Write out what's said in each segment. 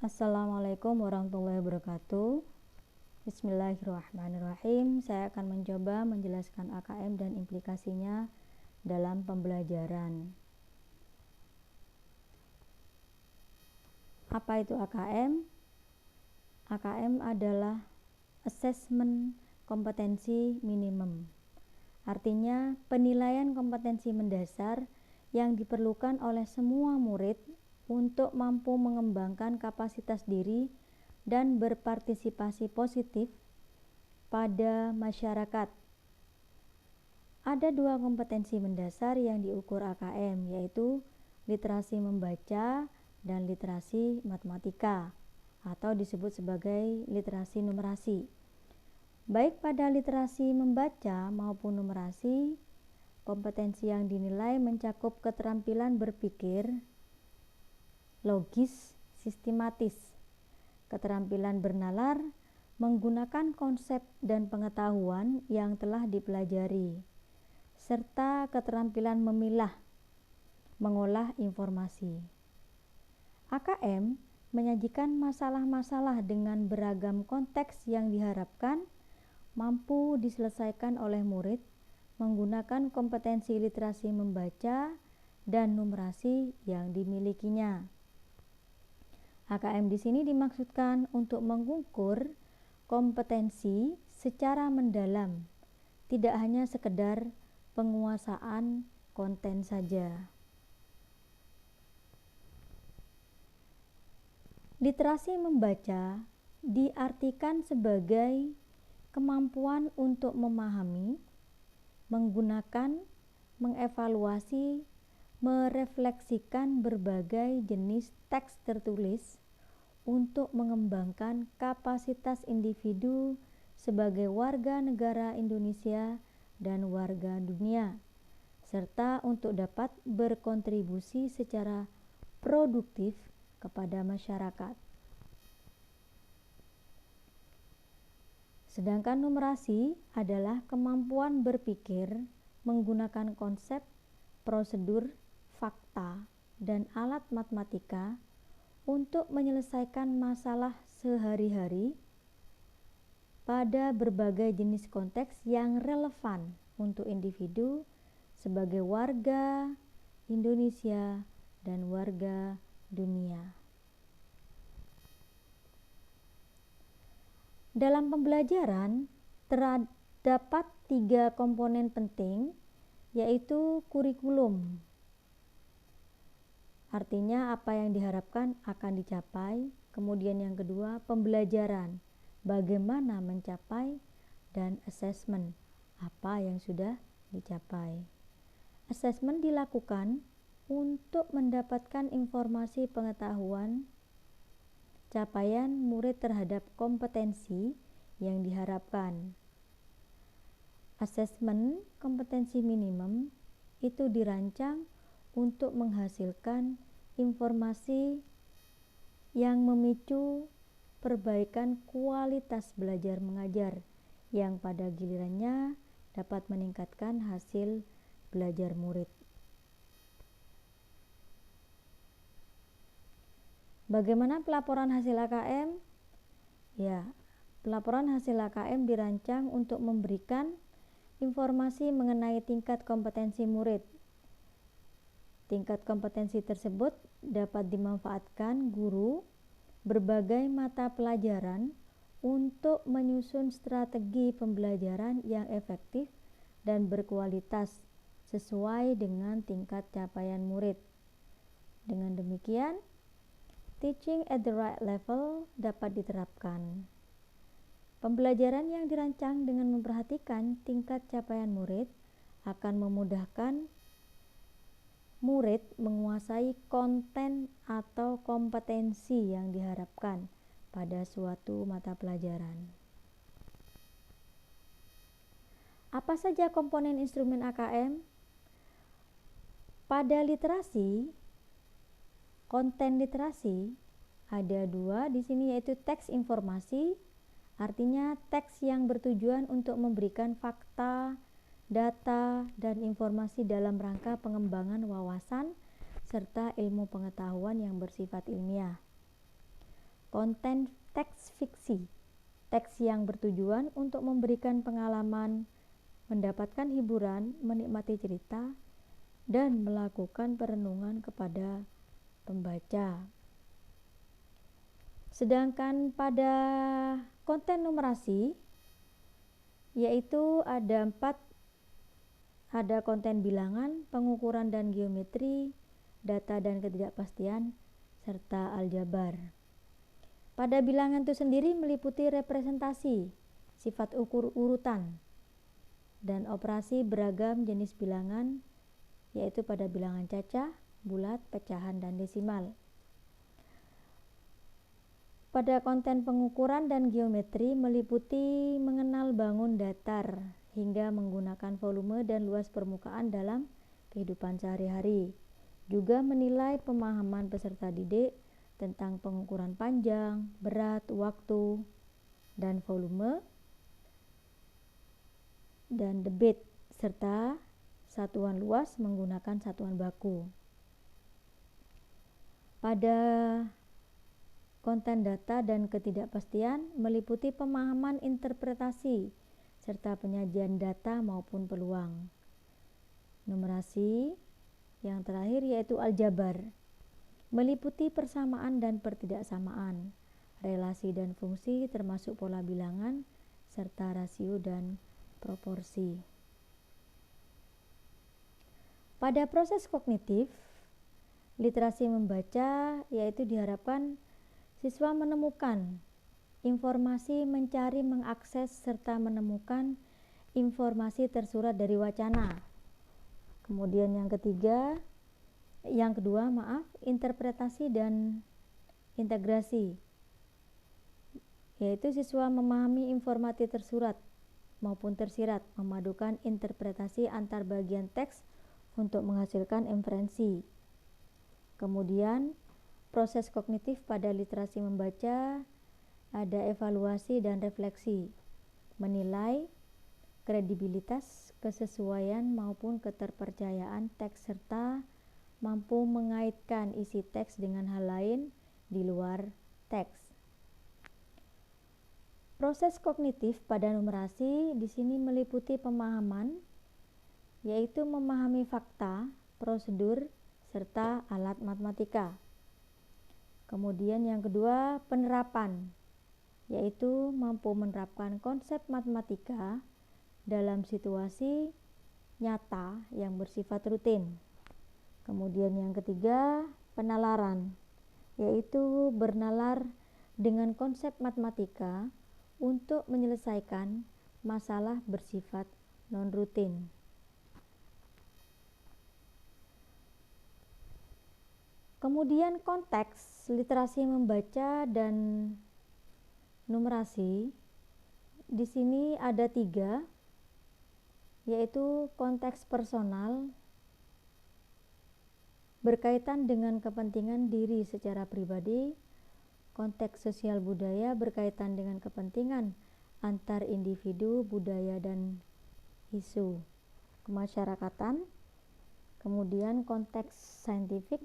Assalamualaikum warahmatullahi wabarakatuh. Bismillahirrahmanirrahim. Saya akan mencoba menjelaskan AKM dan implikasinya dalam pembelajaran. Apa itu AKM? AKM adalah Assessment Kompetensi Minimum. Artinya, penilaian kompetensi mendasar yang diperlukan oleh semua murid untuk mampu mengembangkan kapasitas diri dan berpartisipasi positif pada masyarakat. Ada dua kompetensi mendasar yang diukur AKM, yaitu literasi membaca dan literasi matematika, atau disebut sebagai literasi numerasi. Baik pada literasi membaca maupun numerasi, kompetensi yang dinilai mencakup keterampilan berpikir logis, sistematis, keterampilan bernalar, menggunakan konsep dan pengetahuan yang telah dipelajari, serta keterampilan memilah, mengolah informasi. AKM menyajikan masalah-masalah dengan beragam konteks yang diharapkan mampu diselesaikan oleh murid menggunakan kompetensi literasi membaca dan numerasi yang dimilikinya. AKM di sini dimaksudkan untuk mengukur kompetensi secara mendalam, tidak hanya sekedar penguasaan konten saja. Literasi membaca diartikan sebagai kemampuan untuk memahami, menggunakan, mengevaluasi, merefleksikan berbagai jenis teks tertulis untuk mengembangkan kapasitas individu sebagai warga negara Indonesia dan warga dunia, serta untuk dapat berkontribusi secara produktif kepada masyarakat. Sedangkan numerasi adalah kemampuan berpikir menggunakan konsep, prosedur, fakta, dan alat matematika untuk menyelesaikan masalah sehari-hari pada berbagai jenis konteks yang relevan untuk individu sebagai warga Indonesia dan warga dunia. Dalam pembelajaran terdapat 3 komponen penting, yaitu kurikulum. Artinya apa yang diharapkan akan dicapai. Kemudian yang kedua, pembelajaran, bagaimana mencapai, dan assessment, apa yang sudah dicapai. Assessment dilakukan untuk mendapatkan informasi pengetahuan capaian murid terhadap kompetensi yang diharapkan. Asesmen kompetensi minimum itu dirancang untuk menghasilkan informasi yang memicu perbaikan kualitas belajar mengajar yang pada gilirannya dapat meningkatkan hasil belajar murid. Bagaimana pelaporan hasil AKM? Ya, pelaporan hasil AKM dirancang untuk memberikan informasi mengenai tingkat kompetensi murid. Tingkat kompetensi tersebut dapat dimanfaatkan guru berbagai mata pelajaran untuk menyusun strategi pembelajaran yang efektif dan berkualitas sesuai dengan tingkat capaian murid. Dengan demikian, teaching at the right level dapat diterapkan. Pembelajaran yang dirancang dengan memperhatikan tingkat capaian murid akan memudahkan murid menguasai konten atau kompetensi yang diharapkan pada suatu mata pelajaran. Apa saja komponen instrumen AKM? Pada literasi, konten literasi ada 2 di sini, yaitu teks informasi, artinya teks yang bertujuan untuk memberikan fakta, data, dan informasi dalam rangka pengembangan wawasan serta ilmu pengetahuan yang bersifat ilmiah. konten teks fiksi, teks yang bertujuan untuk memberikan pengalaman, mendapatkan hiburan, menikmati cerita, dan melakukan perenungan kepada pembaca. Sedangkan pada konten numerasi, yaitu ada 4, ada konten bilangan, pengukuran dan geometri, data dan ketidakpastian, serta aljabar. Pada bilangan itu sendiri meliputi representasi, sifat ukur urutan, dan operasi beragam jenis bilangan, yaitu pada bilangan cacah, bulat, pecahan, dan desimal. Pada konten pengukuran dan geometri meliputi mengenal bangun datar hingga menggunakan volume dan luas permukaan dalam kehidupan sehari-hari. Juga menilai pemahaman peserta didik tentang pengukuran panjang, berat, waktu, dan volume, dan debit, serta satuan luas menggunakan satuan baku. Pada konten data dan ketidakpastian meliputi pemahaman interpretasi serta penyajian data maupun peluang. Numerasi yang terakhir yaitu aljabar, meliputi persamaan dan pertidaksamaan, relasi dan fungsi termasuk pola bilangan, serta rasio dan proporsi. Pada proses kognitif, literasi membaca yaitu diharapkan siswa menemukan informasi, mencari, mengakses, serta menemukan informasi tersurat dari wacana. Kemudian yang kedua, interpretasi dan integrasi, yaitu siswa memahami informasi tersurat maupun tersirat, memadukan interpretasi antar bagian teks untuk menghasilkan inferensi. Kemudian proses kognitif pada literasi membaca ada evaluasi dan refleksi, menilai kredibilitas, kesesuaian maupun keterpercayaan teks serta mampu mengaitkan isi teks dengan hal lain di luar teks. Proses kognitif pada numerasi di sini meliputi pemahaman, yaitu memahami fakta, prosedur, serta alat matematika. Kemudian yang kedua, penerapan, yaitu mampu menerapkan konsep matematika dalam situasi nyata yang bersifat rutin. Kemudian yang ketiga, penalaran, yaitu bernalar dengan konsep matematika untuk menyelesaikan masalah bersifat non-rutin. Kemudian konteks literasi membaca dan numerasi di sini ada 3, yaitu konteks personal berkaitan dengan kepentingan diri secara pribadi, konteks sosial budaya berkaitan dengan kepentingan antar individu, budaya, dan isu kemasyarakatan. Kemudian konteks saintifik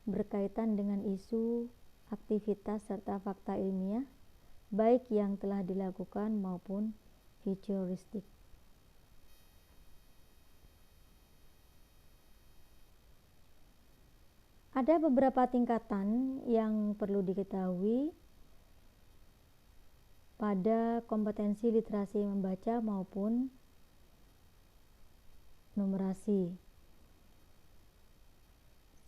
berkaitan dengan isu, aktivitas, serta fakta ilmiah, baik yang telah dilakukan maupun futuristik. Ada beberapa tingkatan yang perlu diketahui pada kompetensi literasi membaca maupun numerasi.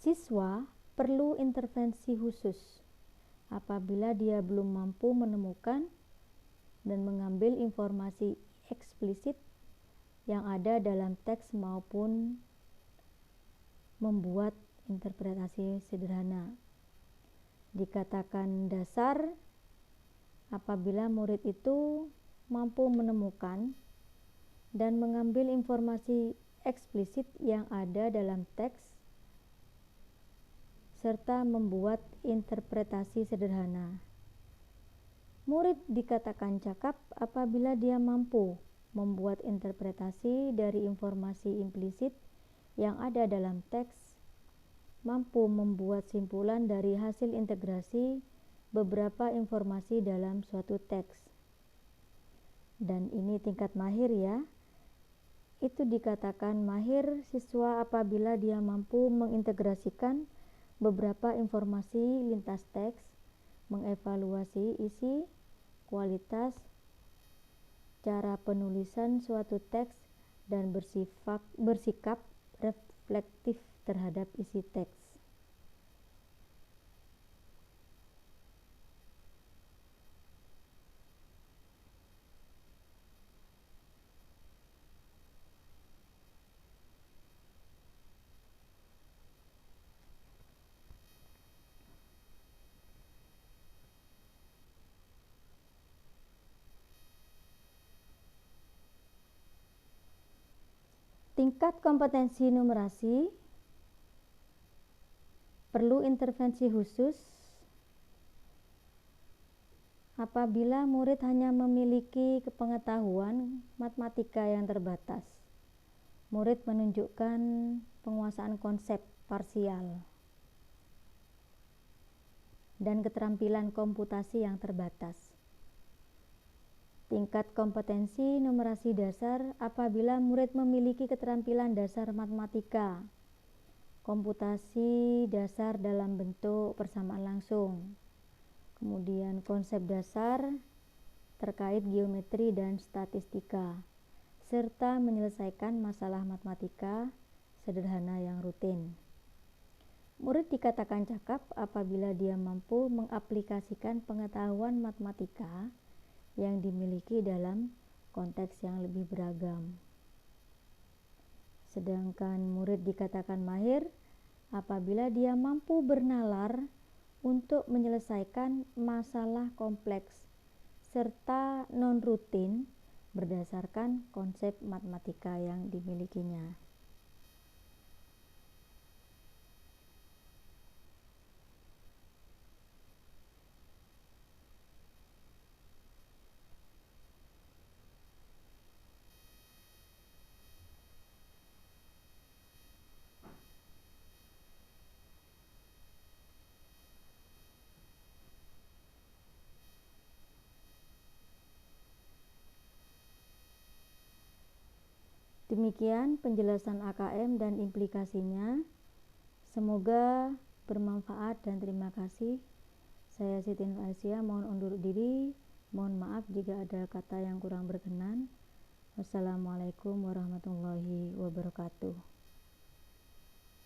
Siswa perlu intervensi khusus apabila dia belum mampu menemukan dan mengambil informasi eksplisit yang ada dalam teks maupun membuat interpretasi sederhana. Dikatakan dasar apabila murid itu mampu menemukan dan mengambil informasi eksplisit yang ada dalam teks serta membuat interpretasi sederhana. Murid dikatakan cakap apabila dia mampu membuat interpretasi dari informasi implisit yang ada dalam teks, mampu membuat simpulan dari hasil integrasi beberapa informasi dalam suatu teks. Dan ini tingkat mahir ya. Itu dikatakan mahir siswa apabila dia mampu mengintegrasikan beberapa informasi lintas teks, mengevaluasi isi, kualitas, cara penulisan suatu teks, dan bersikap reflektif terhadap isi teks. Tingkat kompetensi numerasi perlu intervensi khusus apabila murid hanya memiliki pengetahuan matematika yang terbatas. Murid menunjukkan penguasaan konsep parsial dan keterampilan komputasi yang terbatas. Tingkat kompetensi numerasi dasar apabila murid memiliki keterampilan dasar matematika, komputasi dasar dalam bentuk persamaan langsung, kemudian konsep dasar terkait geometri dan statistika, serta menyelesaikan masalah matematika sederhana yang rutin. Murid dikatakan cakap apabila dia mampu mengaplikasikan pengetahuan matematika yang dimiliki dalam konteks yang lebih beragam. Sedangkan murid dikatakan mahir apabila dia mampu bernalar untuk menyelesaikan masalah kompleks serta non-rutin berdasarkan konsep matematika yang dimilikinya. Demikian penjelasan AKM dan implikasinya. Semoga bermanfaat dan terima kasih. Saya Siti Nur Aisyah, mohon undur diri. Mohon maaf jika ada kata yang kurang berkenan. Wassalamualaikum warahmatullahi wabarakatuh.